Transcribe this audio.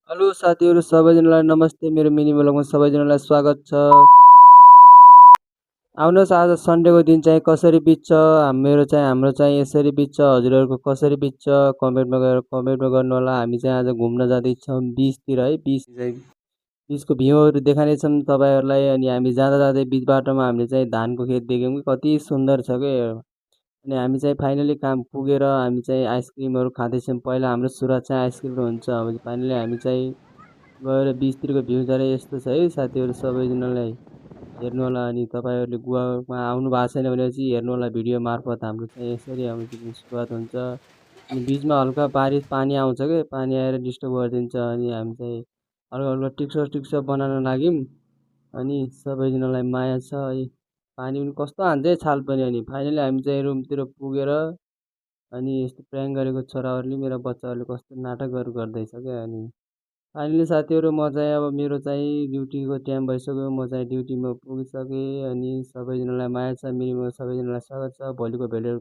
Hello साथीहरू सबैजनालाई नमस्ते। मेरो मिनी ब्लगमा सबैजनालाई स्वागत छ। आउनुहोस् आज सन्डेको दिन चाहिँ कसरी बित्छ, हाम्रो चाहिँ यसरी बित्छ, हजुरहरूको कसरी बित्छ कमेन्टमा गएर कमेन्टमा गर्नु होला। हामी चाहिँ आज घुम्न जाँदैछौँ बिचतिर है। बिचको भ्यूहरू देखाइनेछौँ तपाईँहरूलाई। अनि हामी जाँदा जाँदै बिच बाटोमा हामीले चाहिँ धानको खेत देख्यौँ कि कति सुन्दर छ के। अनि हामी चाहिँ फाइनली काम पुगेर हामी चाहिँ आइसक्रिमहरू खाँदैछौँ। पहिला हाम्रो सुरुवात चाहिँ आइसक्रिमको हुन्छ। अब फाइनली हामी चाहिँ गएर बिचतिरको भ्यू चाहिँ यस्तो छ है साथीहरू, सबैजनालाई हेर्नु होला। अनि तपाईँहरूले गुवामा आउनु भएको छैन भने चाहिँ हेर्नु होला भिडियो मार्फत। हाम्रो चाहिँ यसरी हाम्रो चाहिँ सुरुवात हुन्छ। अनि बिचमा हल्का बारिस पानी आउँछ क्या, पानी आएर डिस्टर्ब गरिदिन्छ। अनि हामी चाहिँ हल्का हल्का टिक्सर बनाउन लाग्यौँ। अनि सबैजनालाई माया छ है। पानी पनि कस्तो हान्छ है छाल पनि। अनि फाइनली हामी चाहिँ रुमतिर पुगेर अनि यस्तो प्र्याङ्क गरेको छोराहरूले मेरो बच्चाहरूले कस्तो नाटकहरू गर्दैछ क्या। अनि फाइनली साथीहरू म चाहिँ अब मेरो चाहिँ ड्युटीको टाइम भइसक्यो, म चाहिँ ड्युटीमा पुगिसकेँ। अनि सबैजनालाई माया छ, मिरिममा सबैजनालाई स्वागत छ। भोलिको भिडियो